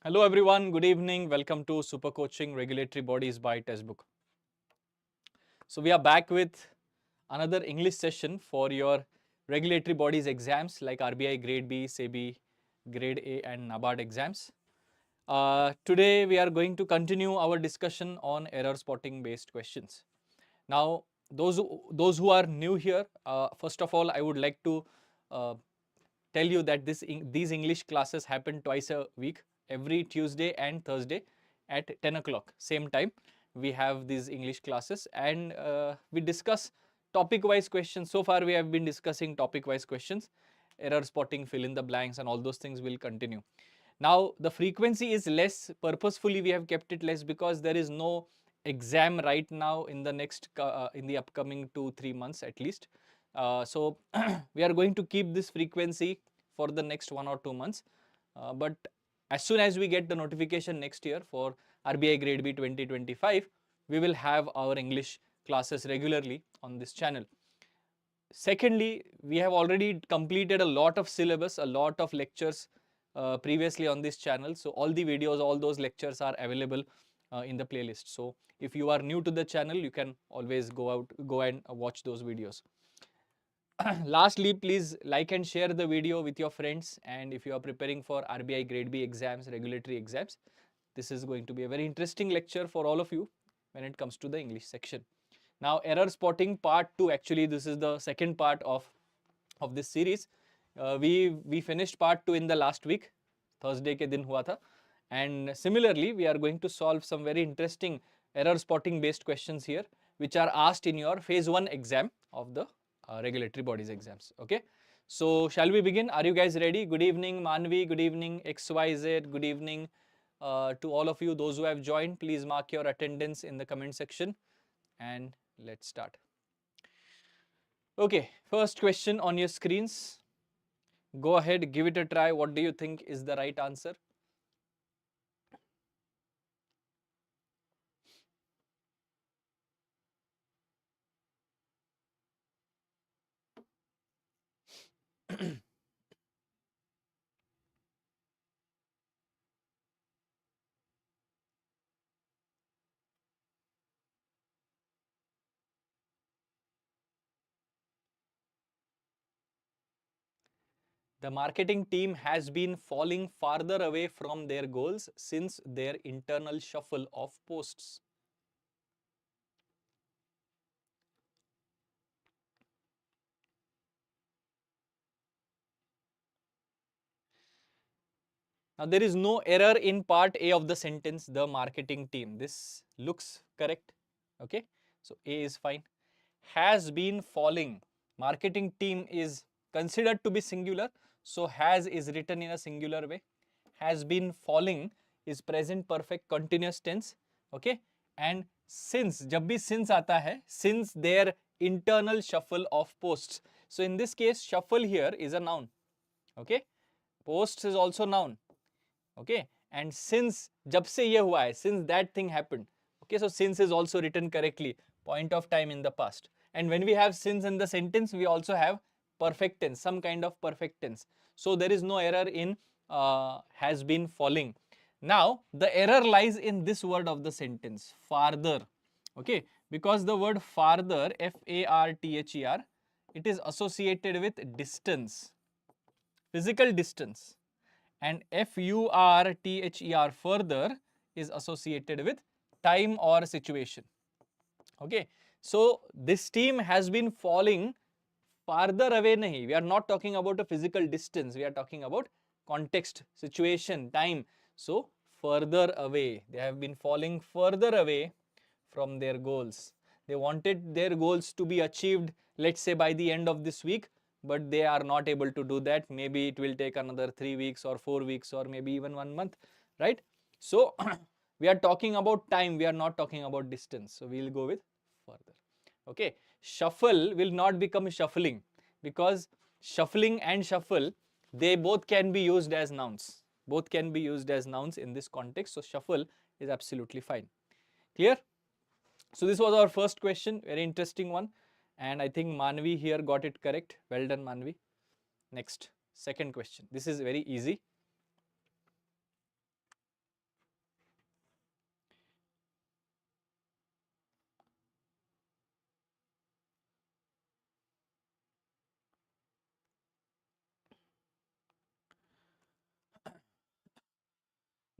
Hello everyone, good evening. Welcome to Supercoaching Regulatory Bodies by Testbook. So we are back with another English session for your regulatory bodies exams like RBI Grade B, SEBI Grade A and NABARD exams. Today we are going to continue our discussion on error spotting based questions. Now those who are new here, first of all I would like to tell you that these English classes happen twice a week, every Tuesday and Thursday at 10 o'clock, same time. We have these English classes and we discuss topic wise questions. So far we have been discussing topic wise questions, error spotting, fill in the blanks and all those things will continue. Now the frequency is less, purposefully we have kept it less because there is no exam right now in the next in the upcoming 2-3 months at least. So we are going to keep this frequency for the next 1 or 2 months, but as soon as we get the notification next year for RBI Grade B 2025, we will have our English classes regularly on this channel. Secondly, we have already completed a lot of syllabus, a lot of lectures previously on this channel. So all the videos, all those lectures are available in the playlist. So if you are new to the channel, you can always go and watch those videos. Lastly, please like and share the video with your friends, and if you are preparing for RBI Grade B exams, regulatory exams, this is going to be a very interesting lecture for all of you when it comes to the English section. Now error spotting part 2, actually this is the second part of this series. We finished part 2 in the last week, Thursday ke din hua tha, and similarly we are going to solve some very interesting error spotting based questions here which are asked in your phase 1 exam of the regulatory bodies exams. Okay, so shall we begin? Are you guys ready? Good evening Manvi, good evening XYZ, good evening to all of you. Those who have joined, please mark your attendance in the comment section and let's start. Okay, first question on your screens. Go ahead, give it a try. What do you think is the right answer? The marketing team has been falling farther away from their goals since their internal shuffle of posts. Now there is no error in part A of the sentence, the marketing team. This looks correct. Okay, so A is fine. Has been falling. Marketing team is considered to be singular, so has is written in a singular way. Has been falling is present perfect continuous tense. Okay, and since, जब भी since आता है, since their internal shuffle of posts. So in this case, shuffle here is a noun. Okay, posts is also noun. Okay, and since, जब से ये हुआ है, since that thing happened. Okay, so since is also written correctly, point of time in the past. And when we have since in the sentence, we also have perfect tense, some kind of perfect tense. So there is no error in has been falling. Now the error lies in this word of the sentence, farther. Okay, because the word farther, F-A-R-T-H-E-R, it is associated with distance, physical distance, and F-U-R-T-H-E-R, further, is associated with time or situation. Okay, so this team has been falling farther away. Nahi, we are not talking about a physical distance, we are talking about context, situation, time. So further away, they have been falling further away from their goals. They wanted their goals to be achieved, let's say by the end of this week, but they are not able to do that. Maybe it will take another 3 weeks or 4 weeks or maybe even 1 month, right? So we are talking about time, we are not talking about distance. So we will go with further. Okay, shuffle will not become shuffling because shuffling and shuffle, they both can be used as nouns. Both can be used as nouns in this context. So shuffle is absolutely fine. Clear? So this was our first question, very interesting one. And I think Manvi here got it correct. Well done, Manvi. Next, second question. This is very easy.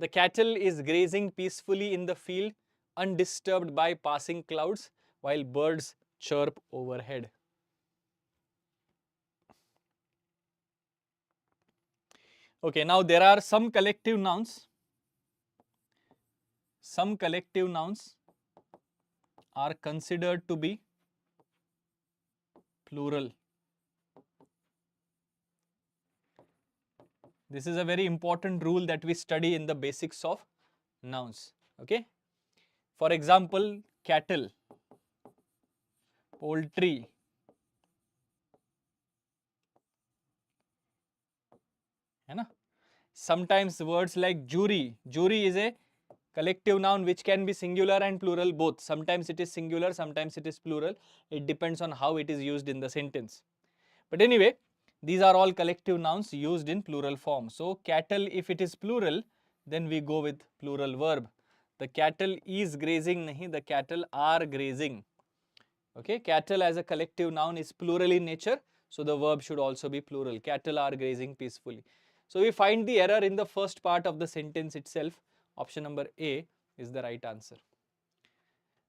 The cattle is grazing peacefully in the field, undisturbed by passing clouds, while birds chirp overhead. Okay, now there are some collective nouns. Some collective nouns are considered to be plural. This is a very important rule that we study in the basics of nouns. Okay. For example, cattle, poultry, है ना? Sometimes words like jury. Jury is a collective noun which can be singular and plural both. Sometimes it is singular, sometimes it is plural. It depends on how it is used in the sentence. But anyway, these are all collective nouns used in plural form. So cattle, if it is plural, then we go with plural verb. The cattle is grazing, nahi, the cattle are grazing. Okay, cattle as a collective noun is plural in nature, so the verb should also be plural. Cattle are grazing peacefully. So we find the error in the first part of the sentence itself. Option number A is the right answer.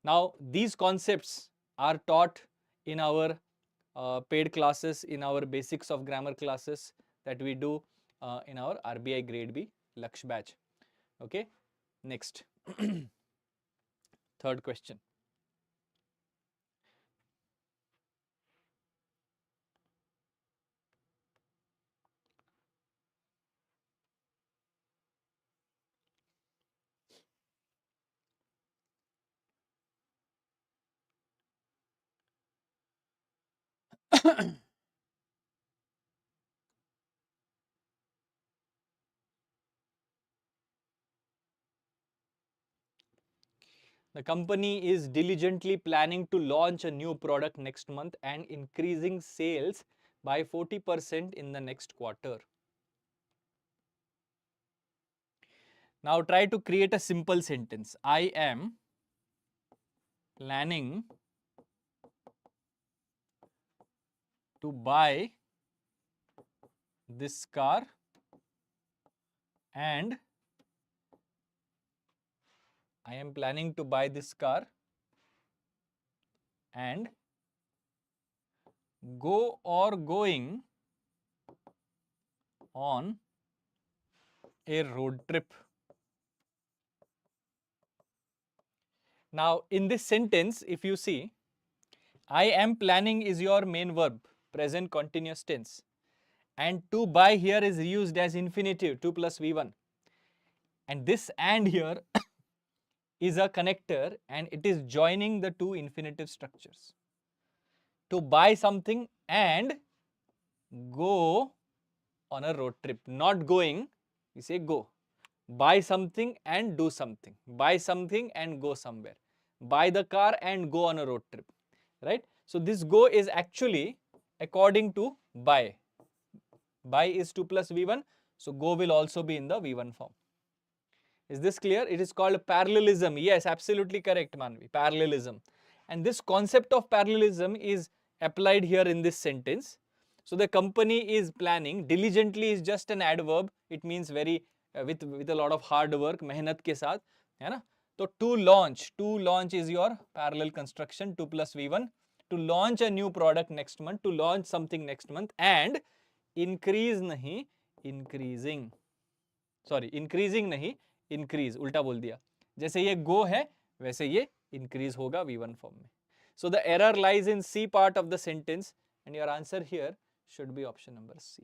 Now these concepts are taught in our paid classes, in our basics of grammar classes that we do in our RBI Grade B Laksh batch. Okay, next. Third question. The company is diligently planning to launch a new product next month and increasing sales by 40% in the next quarter. Now try to create a simple sentence. I am planning to buy this car and I am planning to buy this car and go or going on a road trip. Now in this sentence, if you see, I am planning is your main verb, present continuous tense, and to buy here is used as infinitive, 2 plus V1, and this and here is a connector and it is joining the two infinitive structures. To buy something and go on a road trip, not going, we say go. Buy something and do something. Buy something and go somewhere. Buy the car and go on a road trip, right? So this go is actually according to buy. Buy is 2 plus V1, so go will also be in the V1 form. Is this clear? It is called parallelism. Yes, absolutely correct, Manvi. Parallelism. And this concept of parallelism is applied here in this sentence. So the company is planning. Diligently is just an adverb. It means very with a lot of hard work, mehnat ke saath, है ना? So to launch is your parallel construction, 2 plus V1. To launch a new product next month, to launch something next month, and increase nahi, increasing. Sorry, increasing नहीं, increase, उल्टा बोल दिया. जैसे ये go है वैसे ये increase होगा V1 form में. So the error lies in C part of the sentence and your answer here should be option number C.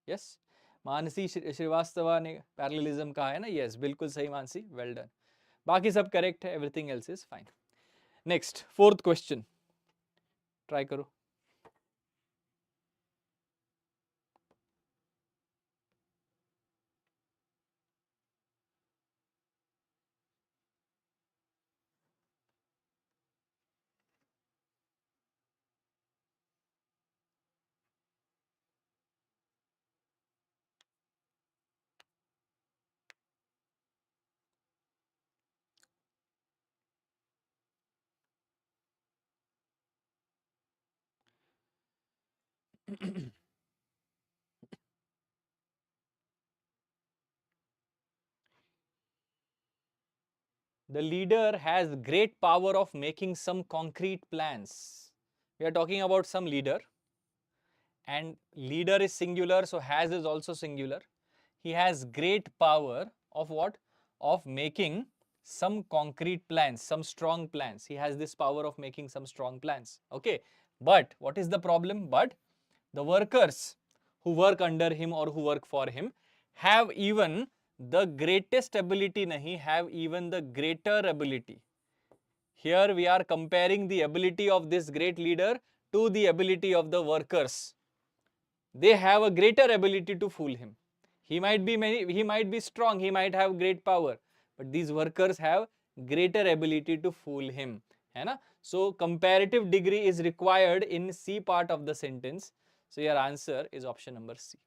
Yes, Mansi Srivastava ने parallelism कहा है ना? Yes, बिल्कुल सही मानसी, well done. बाकी सब correct है, everything else is fine. Next, fourth question. Try करो. The leader has great power of making some concrete plans. We are talking about some leader, and leader is singular, so has is also singular. He has great power of what? Of making some concrete plans, some strong plans. He has this power of making some strong plans. Okay, but what is the problem? But the workers who work under him or who work for him have even the greatest ability, nahi, have even the greater ability. Here we are comparing the ability of this great leader to the ability of the workers. They have a greater ability to fool him. He might be strong, he might have great power, but these workers have greater ability to fool him. है ना? So comparative degree is required in C part of the sentence. So your answer is option number C.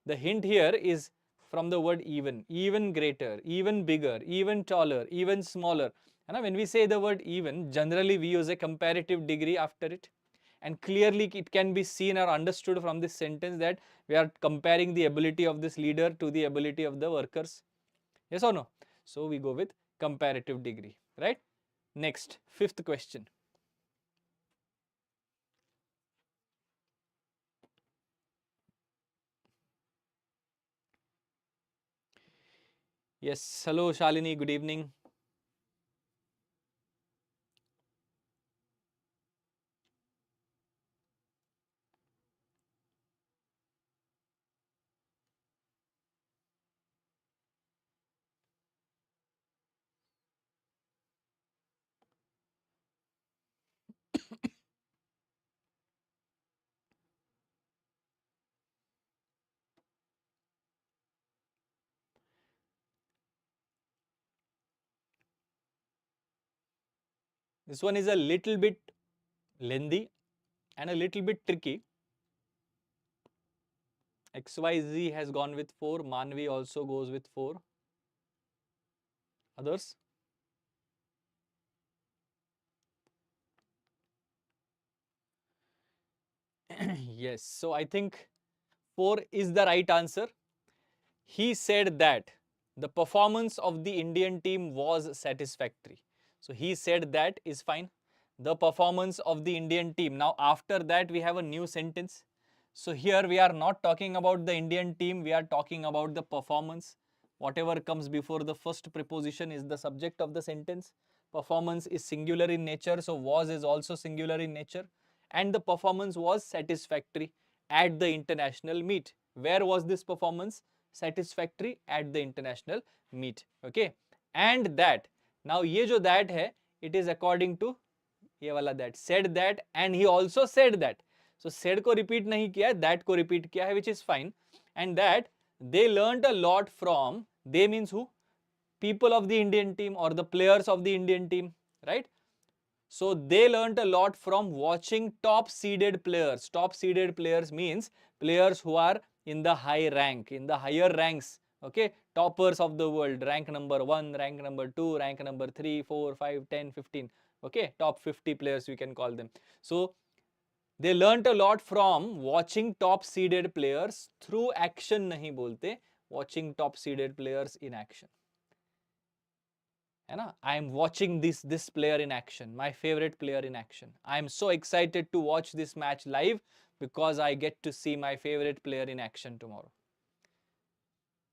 The hint here is from the word even greater, even bigger, even taller, even smaller. है ना? When we say the word even, generally we use a comparative degree after it. And clearly it can be seen or understood from this sentence that we are comparing the ability of this leader to the ability of the workers. Yes or no? So we go with comparative degree, right? Next, fifth question. Yes, hello Shalini, good evening. This one is a little bit lengthy and a little bit tricky. XYZ has gone with 4, Manvi also goes with 4. Others? Yes, so I think 4 is the right answer. He said that the performance of the Indian team was satisfactory. So he said that is fine. The performance of the Indian team. Now after that we have a new sentence. So here we are not talking about the Indian team, we are talking about the performance. Whatever comes before the first preposition is the subject of the sentence. Performance is singular in nature, so was is also singular in nature. And the performance was satisfactory at the international meet. Where was this performance satisfactory? At the international meet. Okay, and that, now ye jo that hai, it is according to ये वाला that, said that, and he also said that. So said को repeat नहीं किया है, that को repeat किया है, which is fine. And that they learnt a lot from, they means who? People of the Indian team or the players of the Indian team, right? So they learnt a lot from watching top seeded players. Top seeded players means players who are in the high rank, in the higher ranks. Okay, toppers of the world, rank number 1, rank number 2, rank number 3, 4, 5, 10, 15. Okay, top 50 players we can call them. So they learnt a lot from watching top seeded players through action, nahi bolte, watching top seeded players in action. है ना? I am watching this player in action, my favorite player in action. I am so excited to watch this match live because I get to see my favorite player in action tomorrow.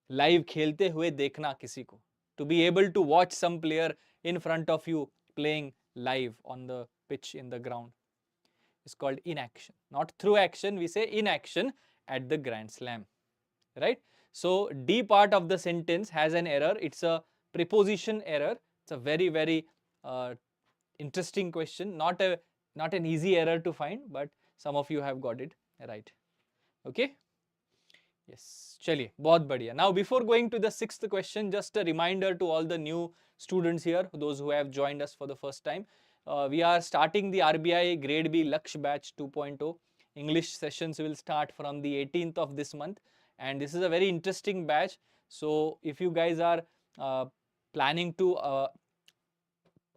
Live खेलते हुए देखना किसी को. To be able to watch some player in front of you playing live on the pitch in the ground is called inaction. Not through action, we say inaction at the Grand Slam. Right? So D part of the sentence has an error. It's a preposition error. It's a very interesting question. Not an easy error to find, but some of you have got it right. Okay. Yes, chaliye, बहुत बढ़िया. Now before going to the sixth question, just a reminder to all the new students here, those who have joined us for the first time. We are starting the RBI Grade B Laksh Batch 2.0. English sessions will start from the 18th of this month, and this is a very interesting batch. So if you guys are planning to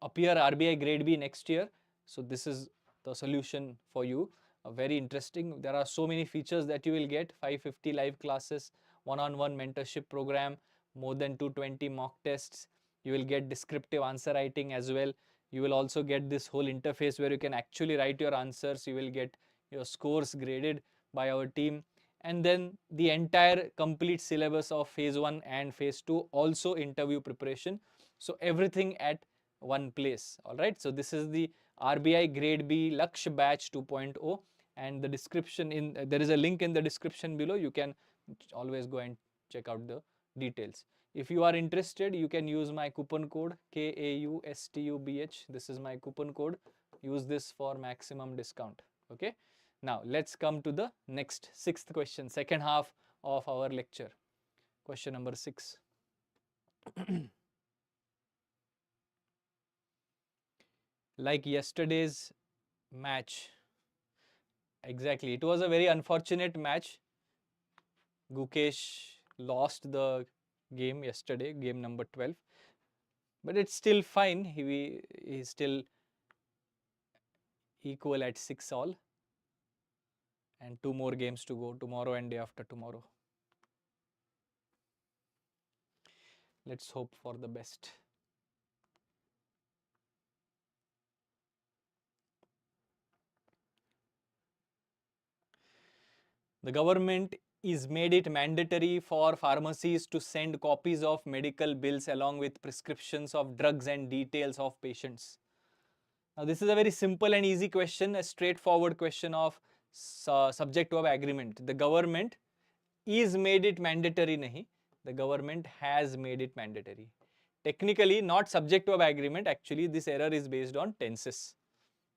appear RBI Grade B next year, so this is the solution for you. Very interesting. There are so many features that you will get: 550 live classes, one-on-one mentorship program, more than 220 mock tests, You will get descriptive answer writing as well. You will also get this whole interface where you can actually write your answers. You will get your scores graded by our team, and then the entire complete syllabus of phase 1 and phase 2, also interview preparation. So everything at one place. All right, so this is the RBI Grade B Lakshya Batch 2.0, and the description there is a link in the description below. You can always go and check out the details. If you are interested, you can use my coupon code KAUSTUBH. This is my coupon code. Use this for maximum discount. Okay. Now let's come to the next sixth question, second half of our lecture. Question number 6. Like yesterday's match, exactly, it was a very unfortunate match. Gukesh lost the game yesterday, game number 12, but it's still fine. He's still equal at 6 all, and 2 more games to go, tomorrow and day after tomorrow. Let's hope for the best. The government is made it mandatory for pharmacies to send copies of medical bills along with prescriptions of drugs and details of patients. Now this is a very simple and easy question, a straightforward question of subject to agreement. The government is made it mandatory nahi, the government has made it mandatory. Technically not subject to agreement, actually this error is based on tenses.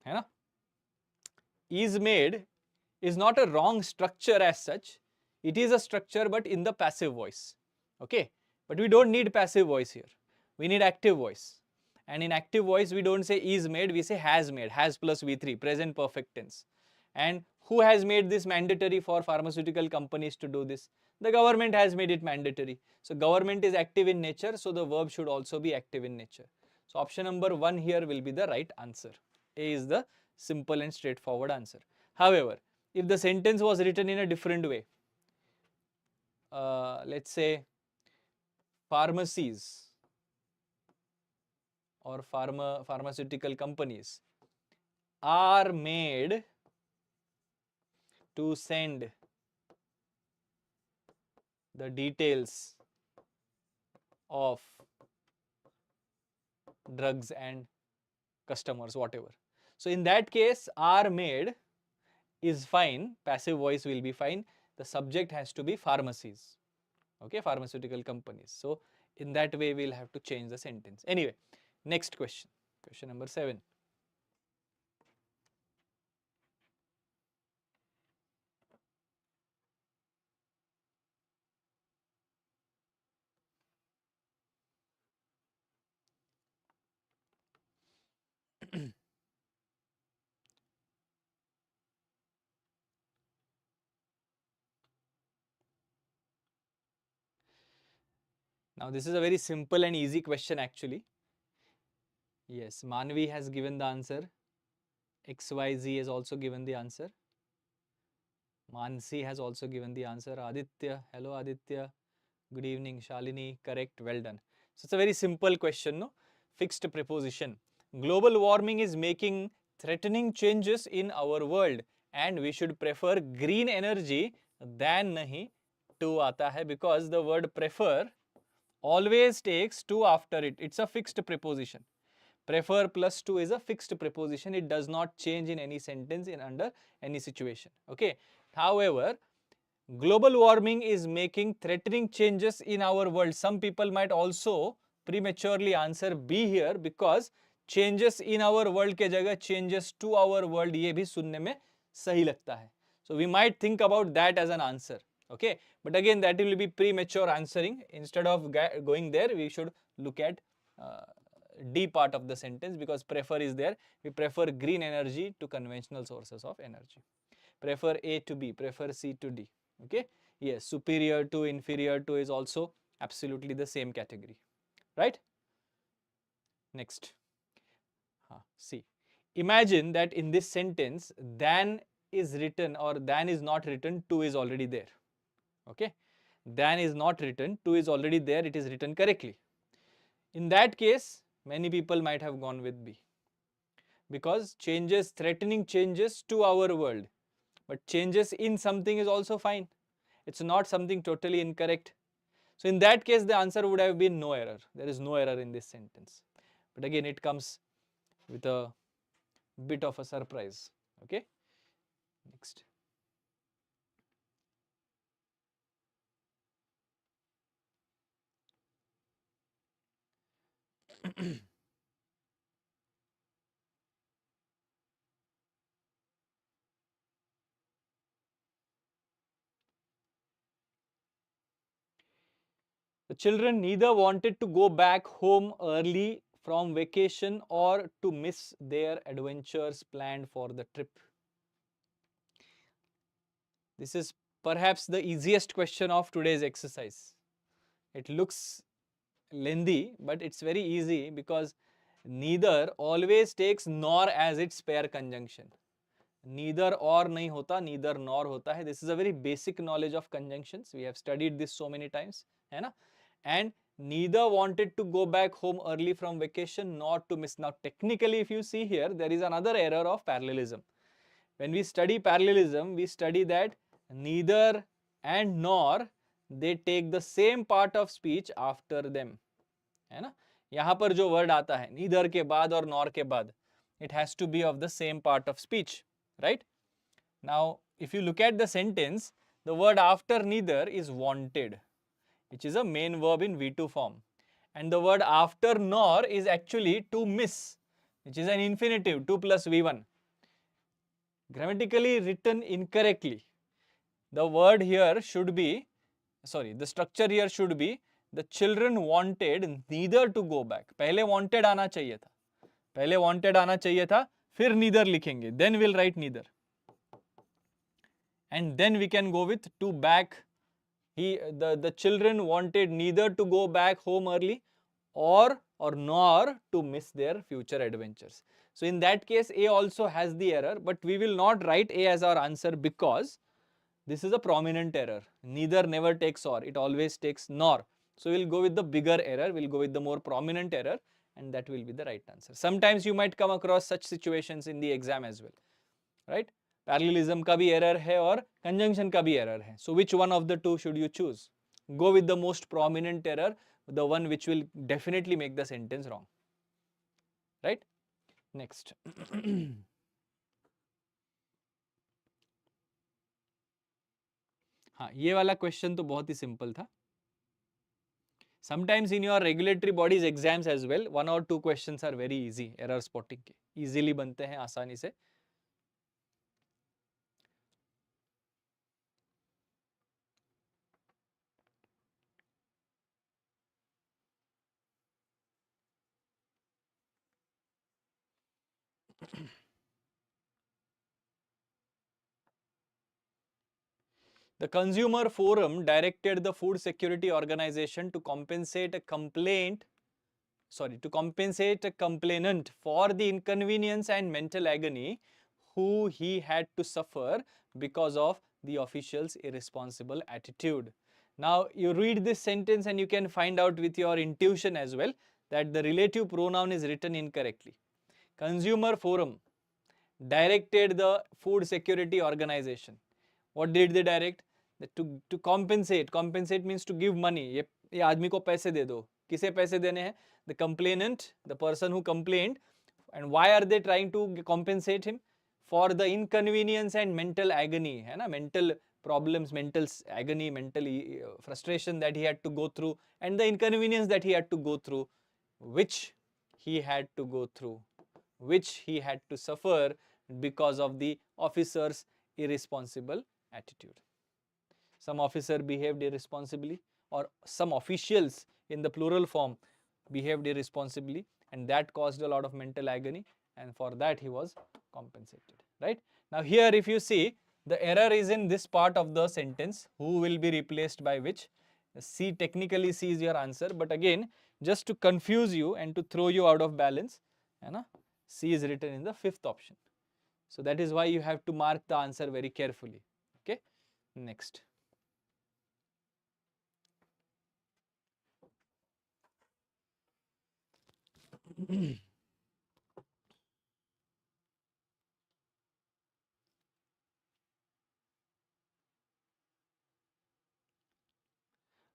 है ना? Is made is not a wrong structure as such. It is a structure but in the passive voice. Okay, but we don't need passive voice here. We need active voice. And in active voice we don't say is made, we say has made, has plus V3, present perfect tense. And who has made this mandatory for pharmaceutical companies to do this? The government has made it mandatory. So government is active in nature, so the verb should also be active in nature. So option number 1 here will be the right answer. A is the simple and straightforward answer. However, if the sentence was written in a different way, let's say pharmacies or pharmaceutical companies are made to send the details of drugs and customers, whatever. So in that case, are made is fine, passive voice will be fine. The subject has to be pharmacies, okay, pharmaceutical companies. So in that way we'll have to change the sentence. Anyway, next question, question number 7. Now this is a very simple and easy question actually. Yes, Manvi has given the answer. XYZ has also given the answer. Mansi has also given the answer. Aditya, hello Aditya. Good evening. Shalini, correct, well done. So it's a very simple question, no? Fixed preposition. Global warming is making threatening changes in our world and we should prefer green energy than nahi to aata hai, because the word prefer always takes to after it. It's a fixed preposition. Prefer plus to is a fixed preposition. It does not change in any sentence in under any situation. Okay. However, global warming is making threatening changes in our world. Some people might also prematurely answer B here, because changes in our world के जगह changes to our world ये भी सुनने में सही लगता है. So we might think about that as an answer. Okay, but again that will be premature answering. Instead of going there, we should look at D part of the sentence, because prefer is there. We prefer green energy to conventional sources of energy. Prefer A to B, prefer C to D. Okay, yes, superior to, inferior to is also absolutely the same category, right? Next, see, imagine that in this sentence than is written or than is not written, to is already there. Okay, than is not written, to is already there, it is written correctly. In that case, many people might have gone with B, because changes, threatening changes to our world, but changes in something is also fine. It's not something totally incorrect. So in that case, the answer would have been no error. There is no error in this sentence. But again, it comes with a bit of a surprise. Okay, next. The children neither wanted to go back home early from vacation or to miss their adventures planned for the trip. This is perhaps the easiest question of today's exercise. It looks lengthy, but it's very easy because neither always takes nor as its pair conjunction. Neither or nahi hota, neither nor hota hai. This is a very basic knowledge of conjunctions. We have studied this so many times, hai na? And neither wanted to go back home early from vacation nor to miss. Now technically, if you see here, there is another error of parallelism. When we study parallelism, we study that neither and nor, they take the same part of speech after them, है ना? यहाँ पर जो word आता है neither के बाद और nor के बाद, it has to be of the same part of speech, right? Now, if you look at the sentence, the word after neither is wanted, which is a main verb in V2 form, and the word after nor is actually to miss, which is an infinitive 2 plus V1. Grammatically written incorrectly, the word here should be, sorry, the structure here should be the children wanted neither to go back. पहले wanted आना चाहिए था, पहले wanted आना चाहिए था, फिर neither लिखेंगे, then we'll write neither, and then we can go with to back. The children wanted neither to go back home early or nor to miss their future adventures. So in that case, A also has the error, but we will not write A as our answer because this is a prominent error. Neither never takes or, it always takes nor. So we'll go with the bigger error, we'll go with the more prominent error, and that will be the right answer. Sometimes you might come across such situations in the exam as well, right? Parallelism का भी error है और conjunction का भी error है. So which one of the two should you choose? Go with the most prominent error, the one which will definitely make the sentence wrong, right? Next. हाँ, ये वाला क्वेश्चन तो बहुत ही सिंपल था. Sometimes in your regulatory bodies exams as well, 1 or 2 questions are very easy, error spotting के, easily बनते हैं आसानी से. The Consumer Forum directed the Food Security Organization to compensate a complainant for the inconvenience and mental agony who he had to suffer because of the official's irresponsible attitude. Now you read this sentence and you can find out with your intuition as well that the relative pronoun is written incorrectly. Consumer Forum directed the Food Security Organization. What did they direct? To compensate. Compensate means to give money. ये आदमी को पैसे दे दो. किसे पैसे देने हैं? The complainant, the person who complained. And why are they trying to compensate him? For the inconvenience and mental agony, है ना? Mental problems, mental agony, mental frustration that he had to go through, and the inconvenience that he had to go through, which he had to go through, which he had to suffer because of the officer's irresponsible attitude. Some officer behaved irresponsibly, or some officials in the plural form behaved irresponsibly, and that caused a lot of mental agony, and for that he was compensated, right? Now here if you see, the error is in this part of the sentence, who will be replaced by which. C, technically C is your answer, but again just to confuse you and to throw you out of balance, C is written in the 5th option. So that is why you have to mark the answer very carefully. Okay, next.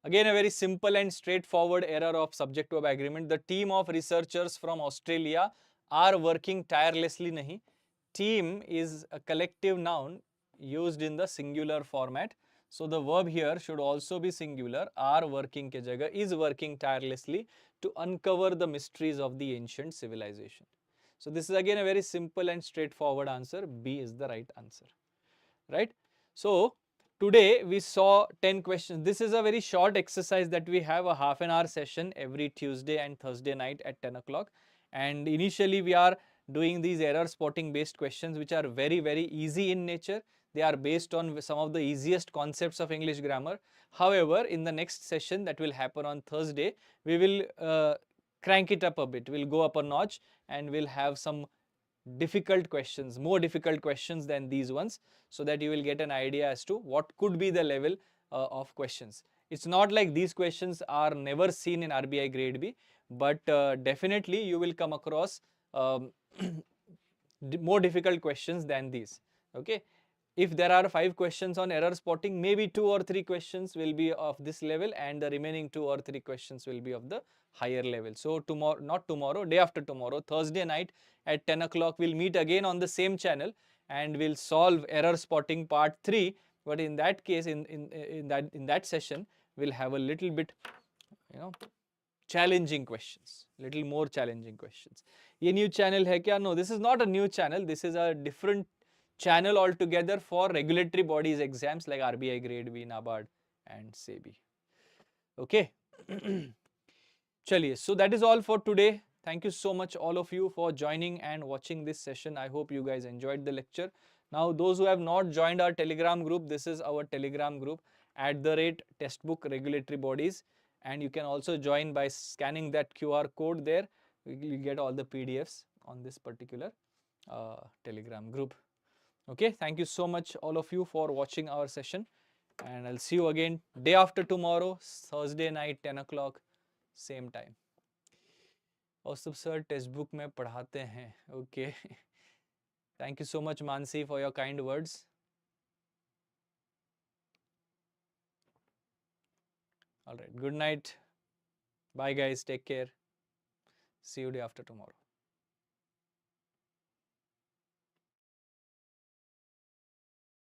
Again, a very simple and straightforward error of subject-verb agreement. The team of researchers from Australia are working tirelessly. Nahi. Team is a collective noun used in the singular format. So the verb here should also be singular. Are working ke jagah is working tirelessly to uncover the mysteries of the ancient civilization. So this is again a very simple and straightforward answer. B is the right answer. Right? So today we saw 10 questions. This is a very short exercise that we have, a half an hour session every Tuesday and Thursday night at 10 o'clock. And initially we are doing these error spotting based questions which are very easy in nature. They are based on some of the easiest concepts of English grammar. However, in the next session that will happen on Thursday, we will crank it up a bit. We'll go up a notch and we'll have some difficult questions, more difficult questions than these ones, so that you will get an idea as to what could be the level of questions. It's not like these questions are never seen in RBI Grade B, but definitely you will come across um, more difficult questions than these. Okay. If there are 5 questions on error spotting, maybe 2 or 3 questions will be of this level and the remaining 2 or 3 questions will be of the higher level. So tomorrow, not tomorrow, day after tomorrow, Thursday night at 10 o'clock, we'll meet again on the same channel and we'll solve error spotting part 3. But in that case, in that session, we'll have a little bit, challenging questions, little more challenging questions. Ye new channel hai kya? No, this is not a new channel. This is a different channel altogether for regulatory bodies exams like RBI Grade B, NABARD and SEBI. Okay. Chaliye, so that is all for today. Thank you so much all of you for joining and watching this session. I hope you guys enjoyed the lecture. Now those who have not joined our Telegram group, this is our Telegram group @Testbook Regulatory Bodies, and you can also join by scanning that QR code there. You get all the PDFs on this particular Telegram group. Okay, thank you so much all of you for watching our session, and I'll see you again day after tomorrow, Thursday night 10 o'clock, same time. Kaustubh Sir textbook में पढ़ाते हैं. Okay. Thank you so much Mansi for your kind words. All right, good night. Bye guys, take care. See you day after tomorrow.